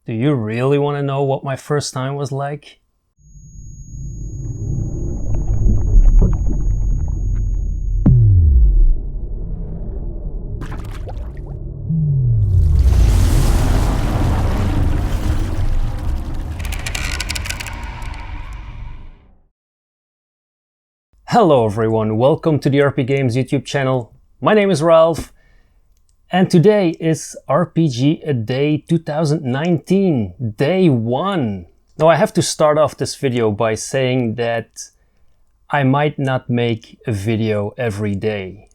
Do you really want to know what my first time was like? Hello everyone, welcome to the RP Games YouTube channel. My name is Ralph, and today is RPGADAY 2019, day 1. Now I have to start off this video by saying that I might not make a video every day.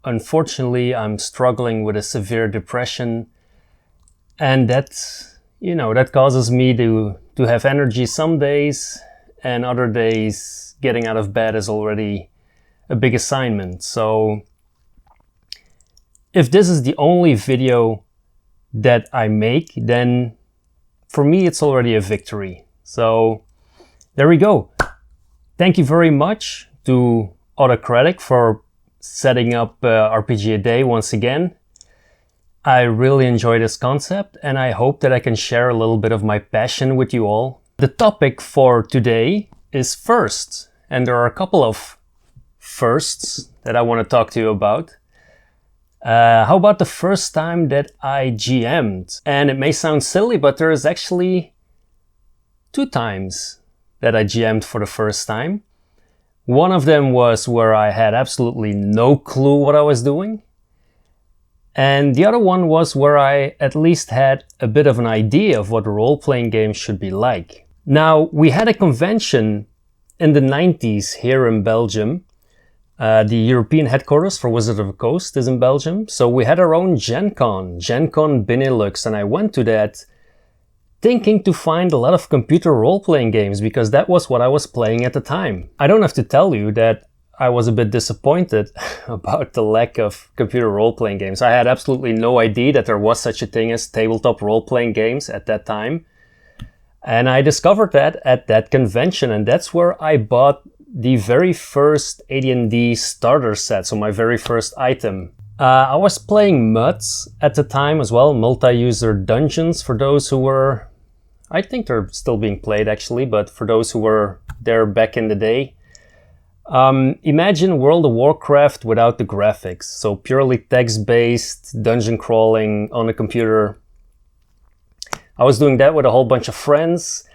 Unfortunately, I'm struggling with a severe depression, and that causes me to have energy some days, and other days getting out of bed is already a big assignment. So if this is the only video that I make, then for me it's already a victory. So there we go. Thank you very much to Autocratic for setting up RPGADAY once again. I really enjoy this concept, and I hope that I can share a little bit of my passion with you all. The topic for today is firsts, and there are a couple of firsts that I want to talk to you about. How about the first time that I GM'd? And it may sound silly, but there is actually 2 times that I GM'd for the first time. One of them was where I had absolutely no clue what I was doing. And the other one was where I at least had a bit of an idea of what role-playing games should be like. Now, we had a convention in the 90s here in Belgium. The European headquarters for Wizards of the Coast is in Belgium. So we had our own Gen Con Benelux, and I went to that thinking to find a lot of computer role-playing games because that was what I was playing at the time. I don't have to tell you that I was a bit disappointed about the lack of computer role-playing games. I had absolutely no idea that there was such a thing as tabletop role-playing games at that time. And I discovered that at that convention, and that's where I bought the very first AD&D starter set, so my very first item. I was playing MUDs at the time as well, multi-user dungeons, for those who were... I think they're still being played actually, but for those who were there back in the day. Imagine World of Warcraft without the graphics, so purely text-based dungeon crawling on a computer. I was doing that with a whole bunch of friends.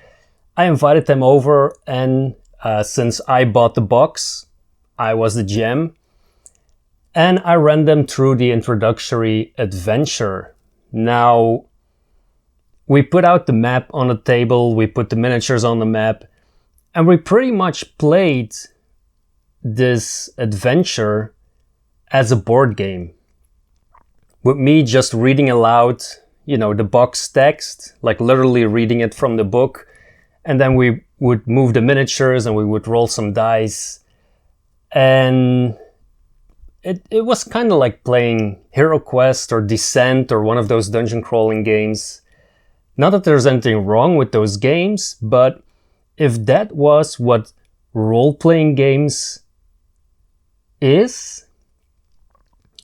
I invited them over, and since I bought the box, I was the GM, and I ran them through the introductory adventure. Now, we put out the map on the table, we put the miniatures on the map, and we pretty much played this adventure as a board game, with me just reading aloud, the box text, like literally reading it from the book. And then we would move the miniatures and we would roll some dice. And it was kind of like playing Hero Quest or Descent or one of those dungeon crawling games. Not that there's anything wrong with those games, but if that was what role-playing games is,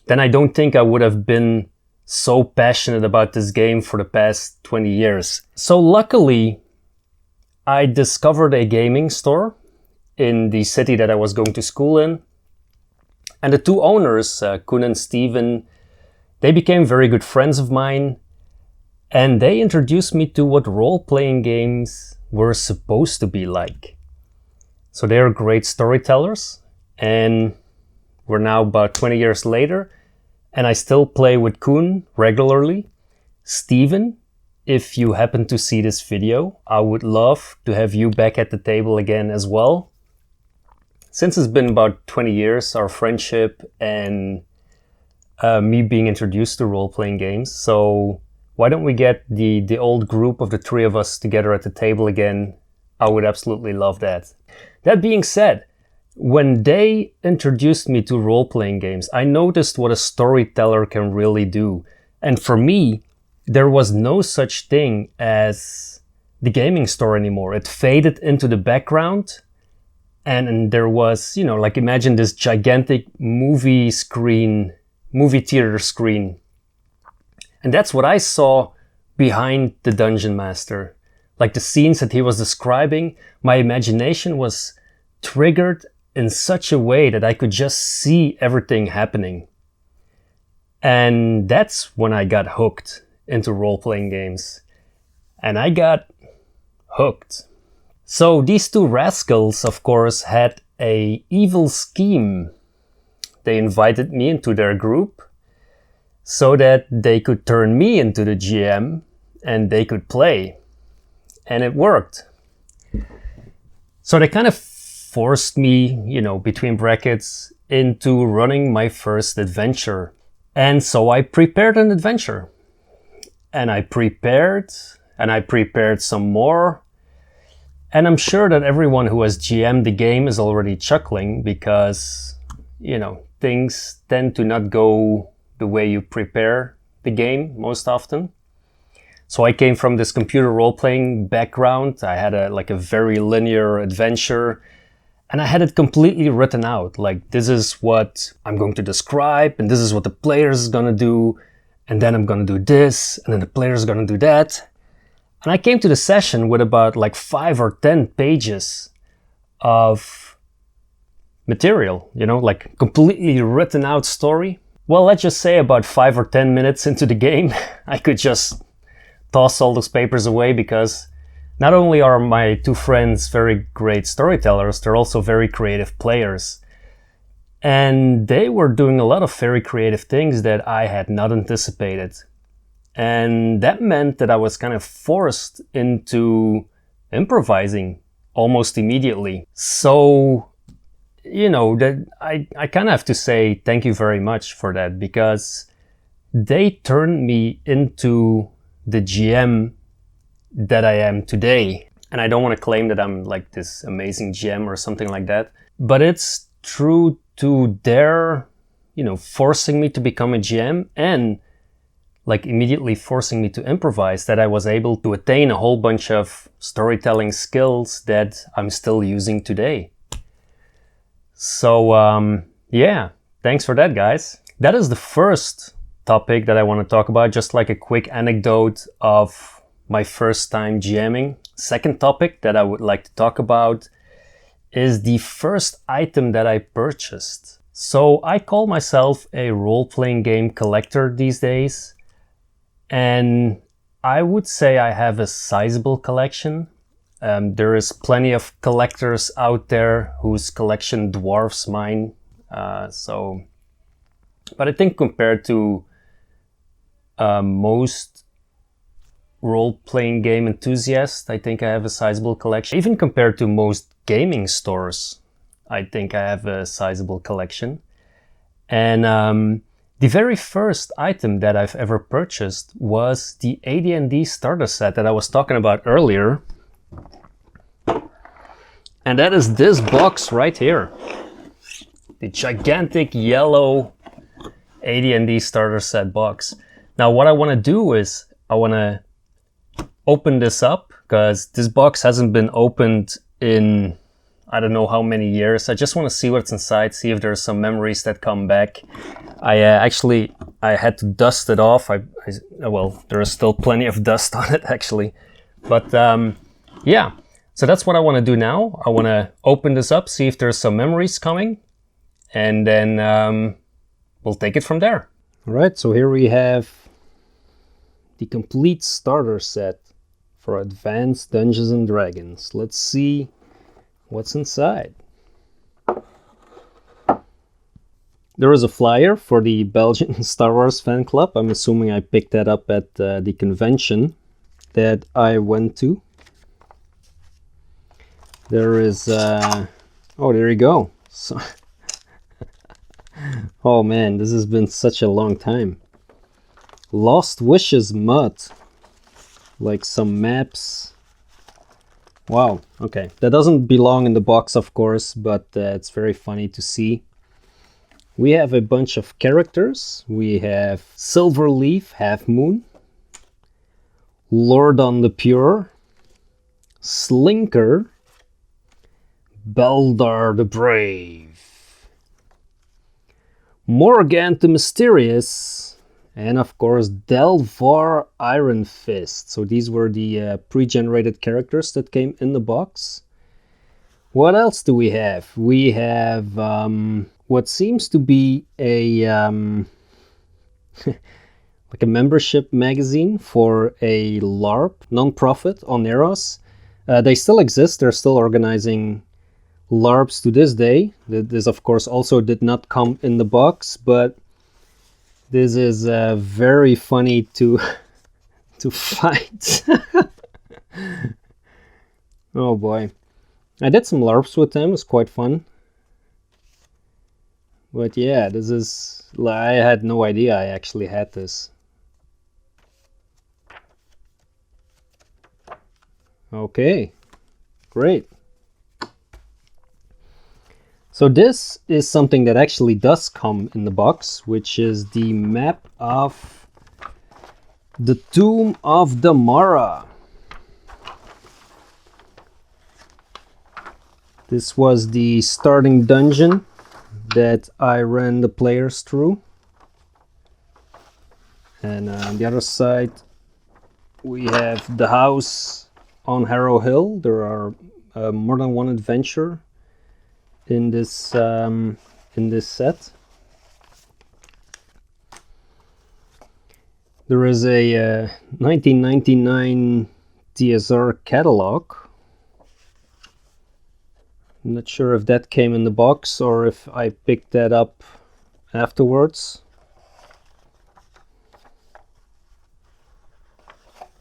then I don't think I would have been so passionate about this game for the past 20 years. So luckily, I discovered a gaming store in the city that I was going to school in. And the 2 owners, Koen and Steven, they became very good friends of mine. And they introduced me to what role-playing games were supposed to be like. So they're great storytellers. And we're now about 20 years later. And I still play with Koen regularly. Steven, if you happen to see this video, I would love to have you back at the table again as well. Since it's been about 20 years, our friendship and me being introduced to role-playing games. So why don't we get the old group of the 3 of us together at the table again? I would absolutely love that. That being said, when they introduced me to role-playing games, I noticed what a storyteller can really do. And for me, there was no such thing as the gaming store anymore. It faded into the background, and there was, like imagine this gigantic movie theater screen. And that's what I saw behind the Dungeon Master. Like the scenes that he was describing, my imagination was triggered in such a way that I could just see everything happening. And that's when I got hooked into role-playing games. And I got hooked. So these two rascals, of course, had an evil scheme. They invited me into their group so that they could turn me into the GM and they could play. And it worked. So they kind of forced me, you know, between brackets, into running my first adventure. And so I prepared an adventure. And I prepared some more. And I'm sure that everyone who has GM'd the game is already chuckling because, you know, things tend to not go the way you prepare the game most often. So I came from this computer role-playing background. I had a very linear adventure, and I had it completely written out. Like, this is what I'm going to describe, and this is what the player is going to do, and then I'm going to do this, and then the player is going to do that. And I came to the session with about 5 or 10 pages of material, you know, like completely written out story. Well, let's just say about 5 or 10 minutes into the game, I could just toss all those papers away because not only are my two friends very great storytellers, they're also very creative players. And they were doing a lot of very creative things that I had not anticipated. And that meant that I was kind of forced into improvising almost immediately. So, you know, that I kind of have to say thank you very much for that, because they turned me into the GM that I am today. And I don't want to claim that I'm like this amazing GM or something like that, but it's true to their, you know, forcing me to become a GM and like immediately forcing me to improvise, that I was able to attain a whole bunch of storytelling skills that I'm still using today. So yeah, thanks for that, guys. That is the first topic that I want to talk about, just like a quick anecdote of my first time GMing. Second topic that I would like to talk about is the first item that I purchased. So I call myself a role-playing game collector these days. And I would say I have a sizable collection. There is plenty of collectors out there whose collection dwarfs mine. But I think compared to most role-playing game enthusiasts, I think I have a sizable collection. Even compared to most gaming stores, I think I have a sizable collection. And the very first item that I've ever purchased was the AD&D starter set that I was talking about earlier. And that is this box right here. The gigantic yellow AD&D starter set box. Now what I want to do is I want to open this up, because this box hasn't been opened in I don't know how many years. I just want to see what's inside, see if there's some memories that come back. I had to dust it off. Well, there is still plenty of dust on it actually. But yeah, so that's what I want to do now. I want to open this up, see if there's some memories coming, and then we'll take it from there. All right, so here we have the complete starter set for Advanced Dungeons and Dragons. Let's see what's inside. There is a flyer for the Belgian Star Wars fan club. I'm assuming I picked that up at the convention that I went to. There is oh, there you go. So oh man, this has been such a long time. Lost Wishes mud, like some maps. Wow, okay, that doesn't belong in the box, of course, but it's very funny to see. We have a bunch of characters. We have Silverleaf, Half Moon, Lordon the Pure, Slinker, Beldar the Brave, Morgant the Mysterious, And of course, Delvar Iron Fist. So these were the pre-generated characters that came in the box. What else do we have? We have what seems to be a like a membership magazine for a LARP non-profit on Eros. They still exist. They're still organizing LARPs to this day. This, of course, also did not come in the box, but this is very funny to to find. Oh boy. I did some LARPs with them. It was quite fun. But yeah, this is... I had no idea I actually had this. Okay, great. So this is something that actually does come in the box, which is the map of the Tomb of Damara. This was the starting dungeon that I ran the players through. And on the other side, we have the house on Harrow Hill. There are more than one adventure in this set. There is a 1999 TSR catalog. I'm not sure if that came in the box or if I picked that up afterwards.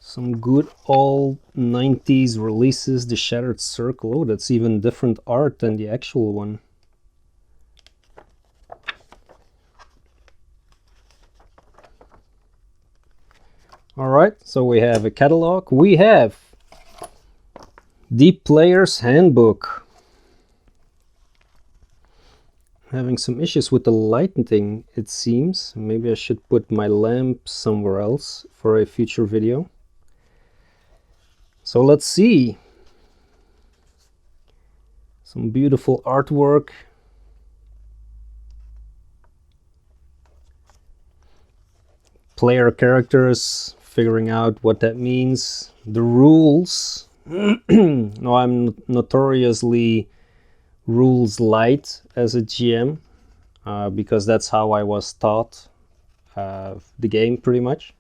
Some good old 90s releases. The Shattered Circle. Oh, that's even different art than the actual one. Alright, so we have a catalog. We have the Player's Handbook. Having some issues with the lighting, it seems. Maybe I should put my lamp somewhere else for a future video. So let's see. Some beautiful artwork. Player characters, figuring out what that means. The rules. No, I'm notoriously rules light as a GM because that's how I was taught the game pretty much.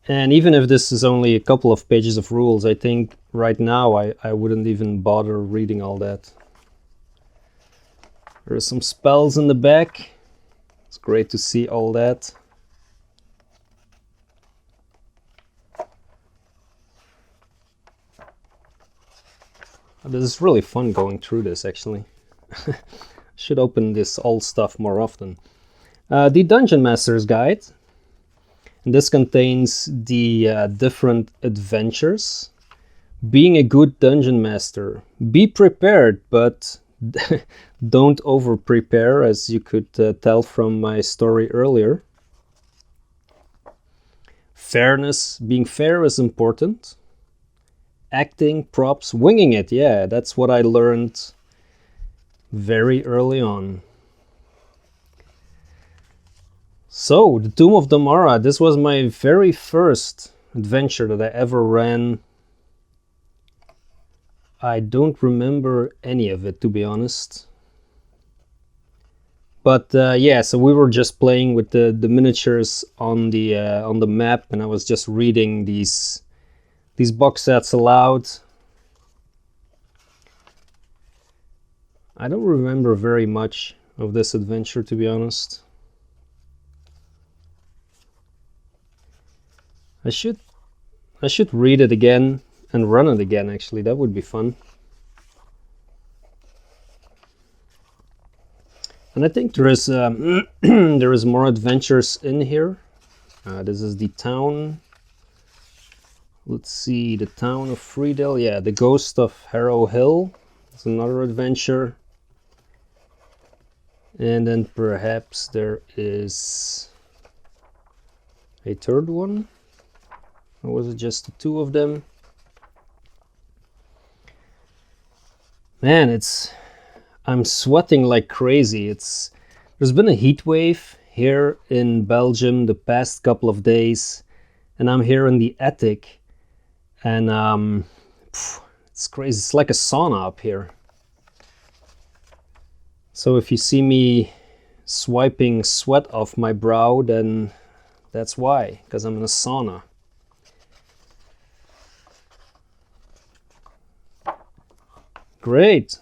And even if this is only a couple of pages of rules, I think right now I wouldn't even bother reading all that. There are some spells in the back. It's great to see all that. This is really fun going through this, actually. Should open this old stuff more often. The Dungeon Master's Guide. And this contains the different adventures. Being a good Dungeon Master. Be prepared, but don't over-prepare, as you could tell from my story earlier. Fairness. Being fair is important. Acting, props, winging it. Yeah, that's what I learned very early on. So, the Tomb of Damara. This was my very first adventure that I ever ran. I don't remember any of it, to be honest. But yeah, so we were just playing with the miniatures on the map, and I was just reading these box sets aloud. I don't remember very much of this adventure, to be honest. I should read it again and run it again, actually. That would be fun. And I think there is there is more adventures in here. This is the town. Let's see, the town of Friedel. Yeah, the Ghost of Harrow Hill. It's another adventure. And then perhaps there is a third one. Or was it just the two of them? Man, I'm sweating like crazy. There's been a heat wave here in Belgium the past couple of days, and I'm here in the attic, and it's crazy. It's like a sauna up here. So if you see me swiping sweat off my brow, then that's why, because I'm in a sauna. Great.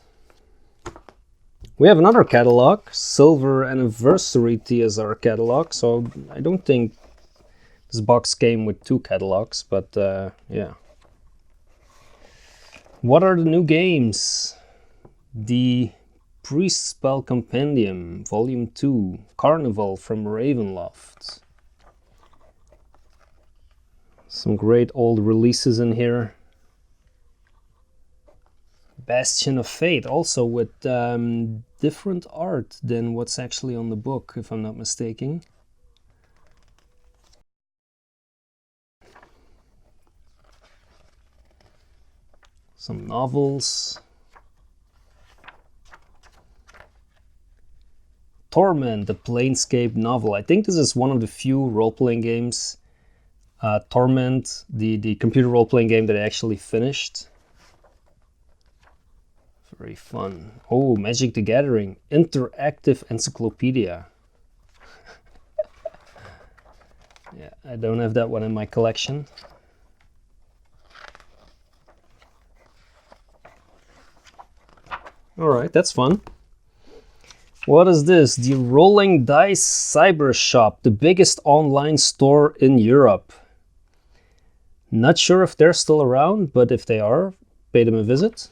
We have another catalog, Silver Anniversary TSR catalog, so I don't think this box came with 2 catalogs, but yeah. What are the new games? The Priest Spell Compendium, Volume 2, Carnival from Ravenloft. Some great old releases in here. Bastion of Fate, also with different art than what's actually on the book, if I'm not mistaken. Some novels. Torment, the Planescape novel. I think this is one of the few role-playing games, Torment, the computer role-playing game that I actually finished. Very fun. Oh, Magic the Gathering, Interactive Encyclopedia. Yeah, I don't have that one in my collection. Alright, that's fun. What is this? The Rolling Dice Cyber Shop, the biggest online store in Europe. Not sure if they're still around, but if they are, pay them a visit.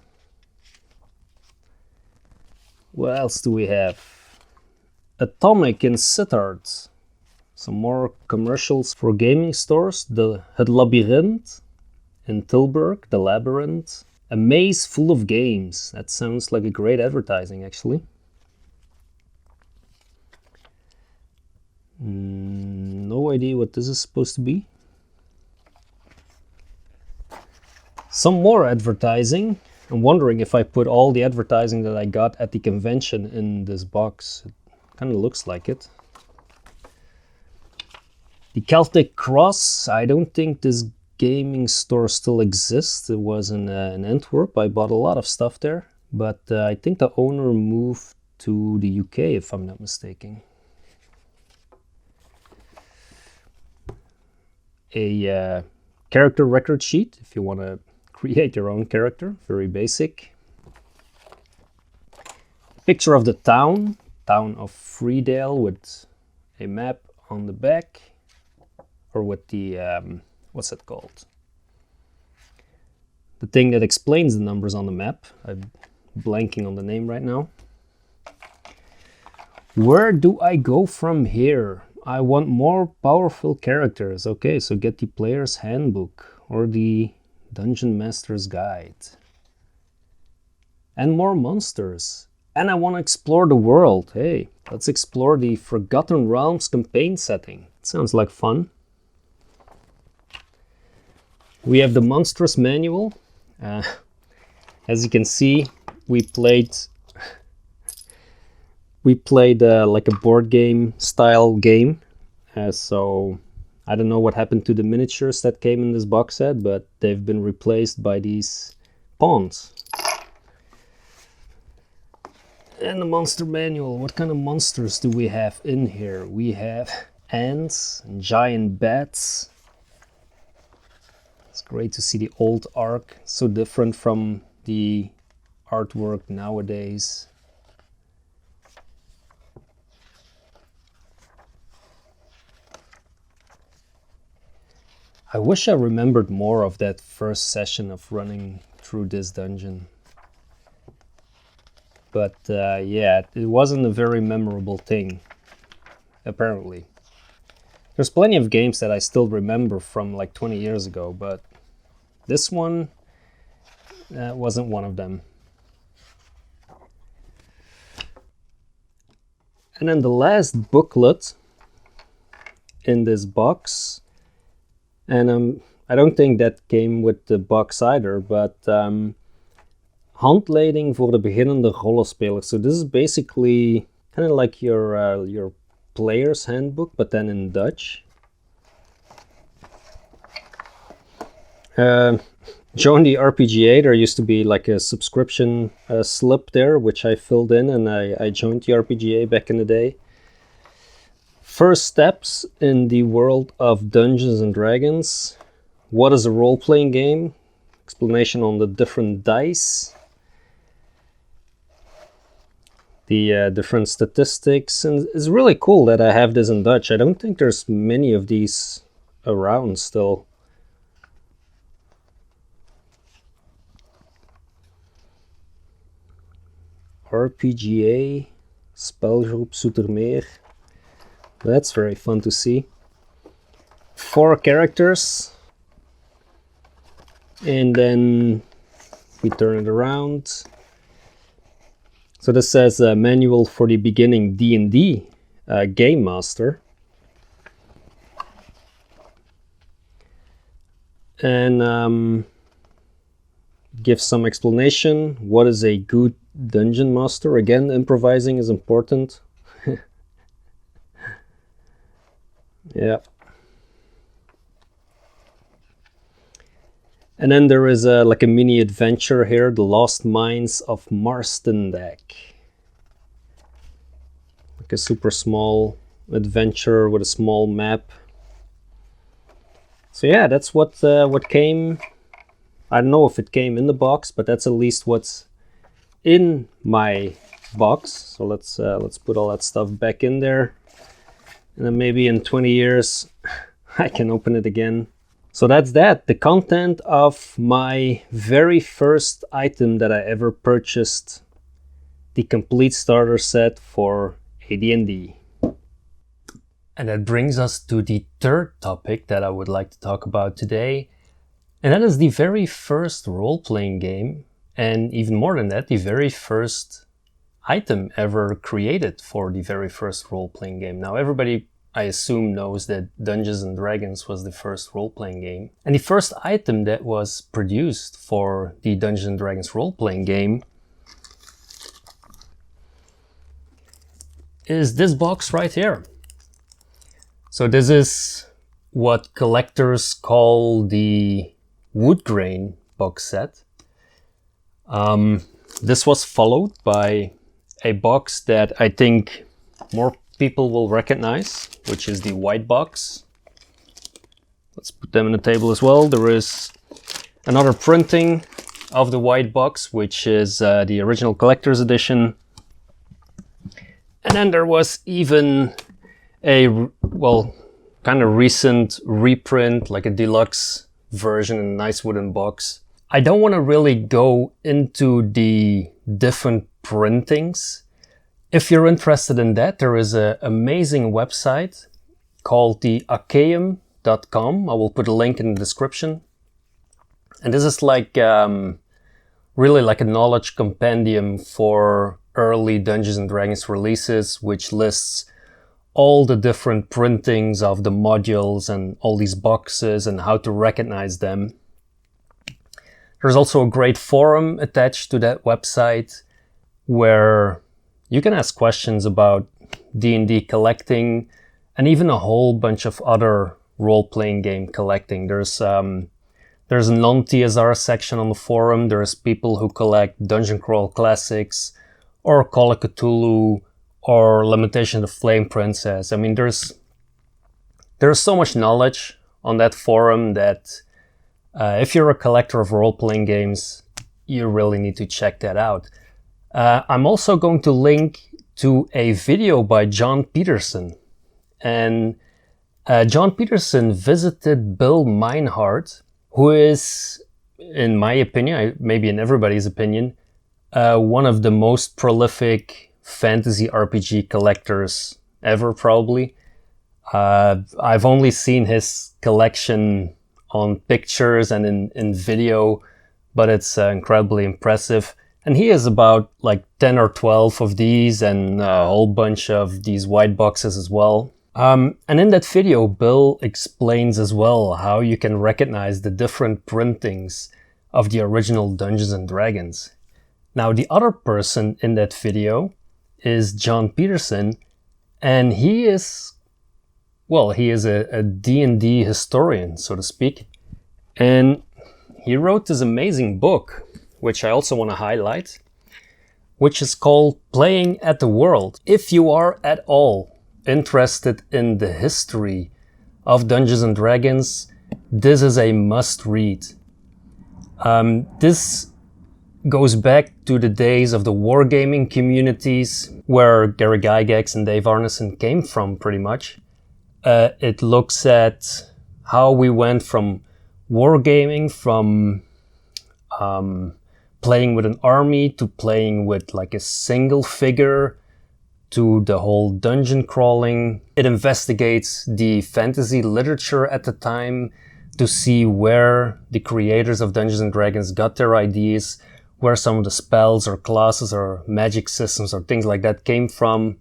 What else do we have? Atomic in Sittard. Some more commercials for gaming stores. Het Labyrinth in Tilburg, the Labyrinth. A maze full of games. That sounds like a great advertising, actually. No idea what this is supposed to be. Some more advertising. I'm wondering if I put all the advertising that I got at the convention in this box. It kind of looks like it. The Celtic Cross. I don't think this gaming store still exists. It was in Antwerp. I bought a lot of stuff there, but I think the owner moved to the UK, if I'm not mistaken. A character record sheet if you want to create your own character, very basic. Picture of the town of Freedale with a map on the back, or with the, what's it called? The thing that explains the numbers on the map. I'm blanking on the name right now. Where do I go from here? I want more powerful characters. Okay, so get the player's handbook or the Dungeon Master's Guide. And more monsters. And I want to explore the world. Hey, let's explore the Forgotten Realms campaign setting. Sounds like fun. We have the Monstrous Manual. As you can see, we played like a board game style game. So I don't know what happened to the miniatures that came in this box set, but they've been replaced by these pawns. And the monster manual. What kind of monsters do we have in here? We have ants and giant bats. It's great to see the old arc, so different from the artwork nowadays. I wish I remembered more of that first session of running through this dungeon. But yeah, it wasn't a very memorable thing, apparently. There's plenty of games that I still remember from like 20 years ago, but this one wasn't one of them. And then the last booklet in this box, and I don't think that came with the box either, but handleiding voor de beginnende rollenspelers. So this is basically Kind of like your player's handbook, but then in Dutch. Join the RPGA. There used to be like a subscription slip there, which I filled in, and I joined the RPGA back in the day. First steps in the world of Dungeons and Dragons. What is a role-playing game? Explanation on the different dice. The different statistics. And it's really cool that I have this in Dutch. I don't think there's many of these around still. RPGA, Spelgroep Zoetermeer. That's very fun to see. 4 characters. And then we turn it around. So this says Manual for the Beginning D&D Game Master. And gives some explanation. What is a good Dungeon Master? Again, improvising is important. Yeah. And then there is like a mini adventure here, The Lost Mines of Marstendag. Like a super small adventure with a small map. So yeah, that's what came. I don't know if it came in the box, but that's at least what's in my box. So let's put all that stuff back in there. And then maybe in 20 years, I can open it again. So that's that, the content of my very first item that I ever purchased, the complete starter set for AD&D. And that brings us to the third topic that I would like to talk about today. And that is the very first role-playing game, and even more than that, the very first item ever created for the very first role-playing game. Now everybody, I assume, knows that Dungeons and Dragons was the first role-playing game. And the first item that was produced for the Dungeons and Dragons role-playing game is this box right here. So this is what collectors call the Woodgrain box set. This was followed by a box that I think more people will recognize, which is the white box. Let's put them on the table as well. There is another printing of the white box, which is the original collector's edition. And then there was even a, well, kind of recent reprint, like a deluxe version in a nice wooden box. I don't want to really go into the different printings. If you're interested in that, there is an amazing website called the Achaeum.com. I will put a link in the description. And this is like really like a knowledge compendium for early Dungeons and Dragons releases, which lists all the different printings of the modules and all these boxes and how to recognize them. There's also a great forum attached to that website where you can ask questions about D&D collecting and even a whole bunch of other role-playing game collecting. There's a non-TSR section on the forum. There's people who collect Dungeon Crawl Classics or Call of Cthulhu or Lamentation of the Flame Princess. I mean, there's so much knowledge on that forum that if you're a collector of role-playing games, you really need to check that out. I'm also going to link to a video by John Peterson. And John Peterson visited Bill Meinhardt, who is, in my opinion, maybe in everybody's opinion, one of the most prolific fantasy RPG collectors ever, probably. I've only seen his collection on pictures and in video, but it's incredibly impressive. And he has about like 10 or 12 of these and a whole bunch of these white boxes as well. And in that video, Bill explains as well how you can recognize the different printings of the original Dungeons and Dragons. Now, the other person in that video is John Peterson, and he is a D&D historian, so to speak. And he wrote this amazing book, which I also want to highlight, which is called Playing at the World. If you are at all interested in the history of Dungeons and Dragons, this is a must-read. This goes back to the days of the wargaming communities where Gary Gygax and Dave Arneson came from, pretty much. It looks at how we went from wargaming, from playing with an army to playing with like a single figure to the whole dungeon crawling. It investigates the fantasy literature at the time to see where the creators of Dungeons and Dragons got their ideas, where some of the spells or classes or magic systems or things like that came from.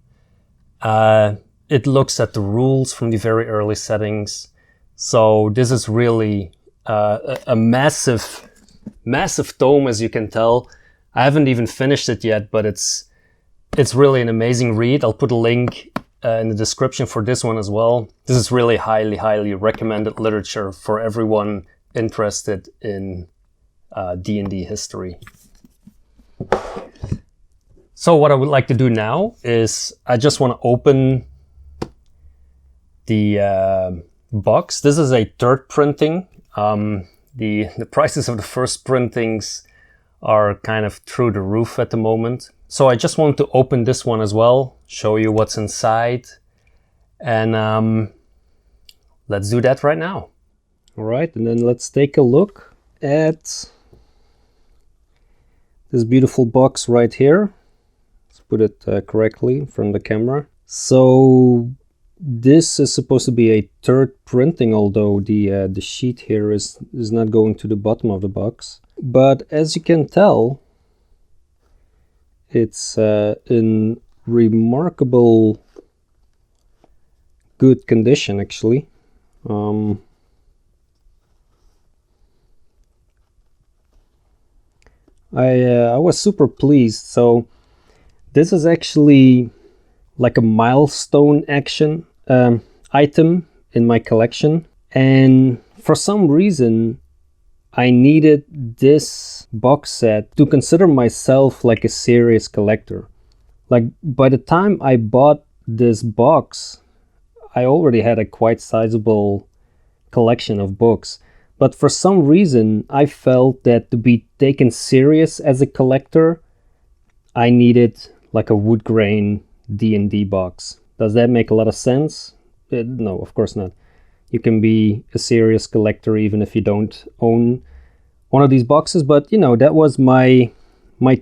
It looks at the rules from the very early settings. So this is really a massive tome, as you can tell. I haven't even finished it yet, but it's really an amazing read. I'll put a link in the description for this one as well. This is really highly recommended literature for everyone interested in D&D history. So what I would like to do now is I just want to open the box. This is a third printing. The prices of the first printings are kind of through the roof at the moment. So I just want to open this one as well, show you what's inside, and let's do that right now. All right, and then let's take a look at this beautiful box right here. Let's put it correctly from the camera. So this is supposed to be a third printing, although the sheet here is not going to the bottom of the box. But as you can tell, it's in remarkable good condition, actually. I was super pleased. So this is actually like a milestone action item in my collection, and for some reason I needed this box set to consider myself like a serious collector. Like by the time I bought this box, I already had a quite sizable collection of books, but for some reason I felt that to be taken serious as a collector, I needed like a Woodgrain D&D box. Does that make a lot of sense? No, of course not. You can be a serious collector even if you don't own one of these boxes, but you know, that was my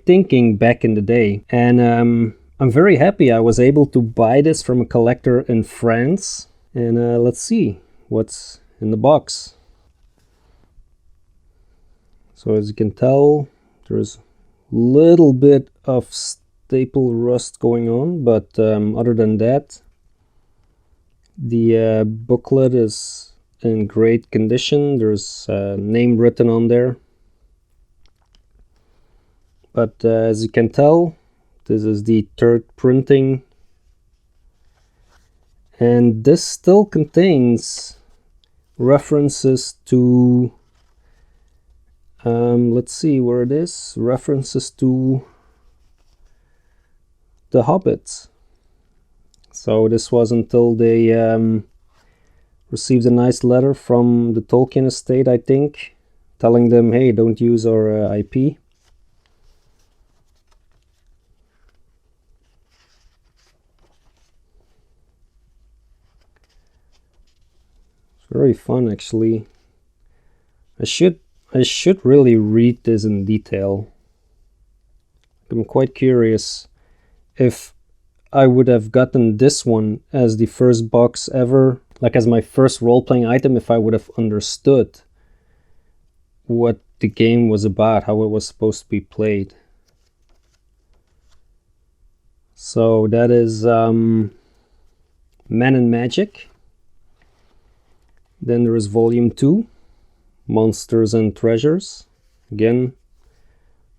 thinking back in the day. And I'm very happy I was able to buy this from a collector in France. And let's see what's in the box. So as you can tell, there's a little bit of staple rust going on, but other than that, the booklet is in great condition. There's a name written on there, but as you can tell, this is the third printing, and this still contains references to let's see where it is, references to the Hobbits. So this was until they received a nice letter from the Tolkien estate, I think, telling them, hey, don't use our IP. It's very fun, actually. I should really read this in detail. I'm quite curious if I would have gotten this one as the first box ever, like as my first role-playing item, if I would have understood what the game was about, how it was supposed to be played. So that is Men and Magic. Then there is Volume 2, Monsters and Treasures. Again,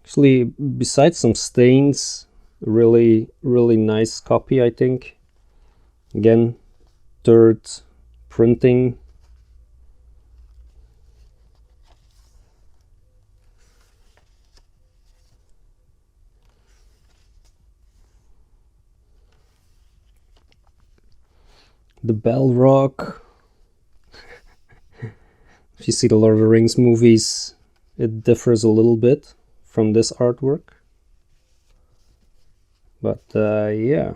actually, besides some stains, Really, really nice copy, I think. Again, third printing. The Balrog. If you see the Lord of the Rings movies, it differs a little bit from this artwork. But yeah,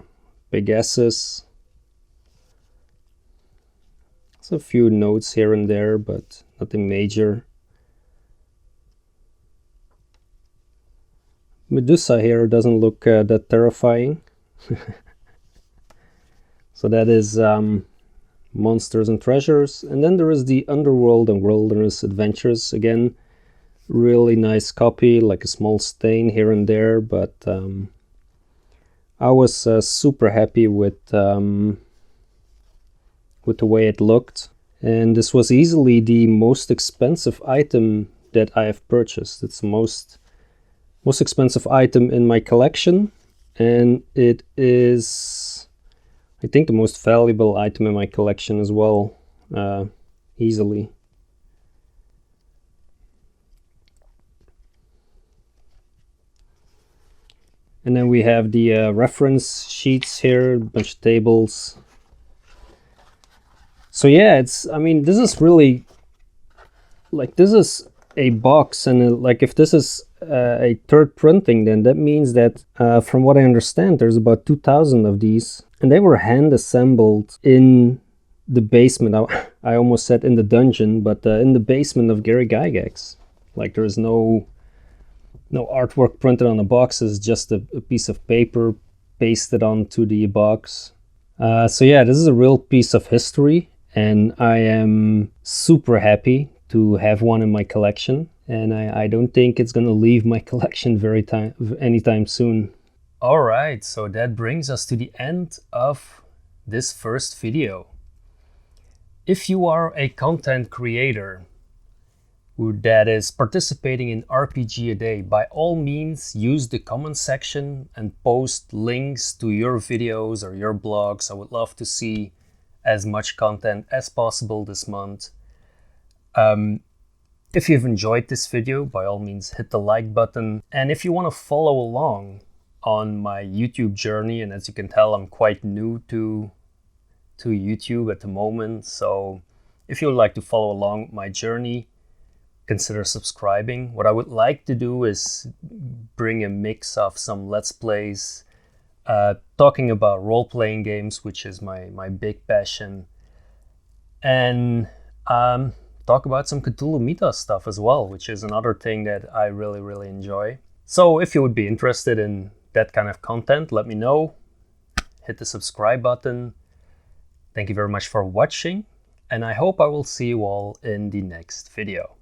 big S's. There's a few notes here and there, but nothing major. Medusa here doesn't look that terrifying. So that is Monsters and Treasures. And then there is the Underworld and Wilderness Adventures. Again, really nice copy, like a small stain here and there, but I was super happy with the way it looked. And this was easily the most expensive item that I have purchased. It's the most expensive item in my collection, and it is, I think, the most valuable item in my collection as well, easily. And then we have the reference sheets here, a bunch of tables. So yeah, I mean, this is really, like, this is a box, and like, if this is a third printing, then that means that from what I understand, there's about 2,000 of these, and they were hand assembled in the basement. I almost said in the dungeon, but in the basement of Gary Gygax. Like, there is no artwork printed on the box. It's just a piece of paper pasted onto the box. So yeah, this is a real piece of history, and I am super happy to have one in my collection, and I don't think it's gonna leave my collection anytime soon. All right, so that brings us to the end of this first video. If you are a content creator that is participating in RPGADay, by all means use the comment section and post links to your videos or your blogs. I would love to see as much content as possible this month. If you've enjoyed this video, by all means hit the like button. And if you want to follow along on my YouTube journey, and as you can tell, I'm quite new to YouTube at the moment, so if you would like to follow along my journey, consider subscribing. What I would like to do is bring a mix of some Let's Plays, talking about role-playing games, which is my big passion, and talk about some Cthulhu Mythos stuff as well, which is another thing that I really, really enjoy. So if you would be interested in that kind of content, let me know. Hit the subscribe button. Thank you very much for watching, and I hope I will see you all in the next video.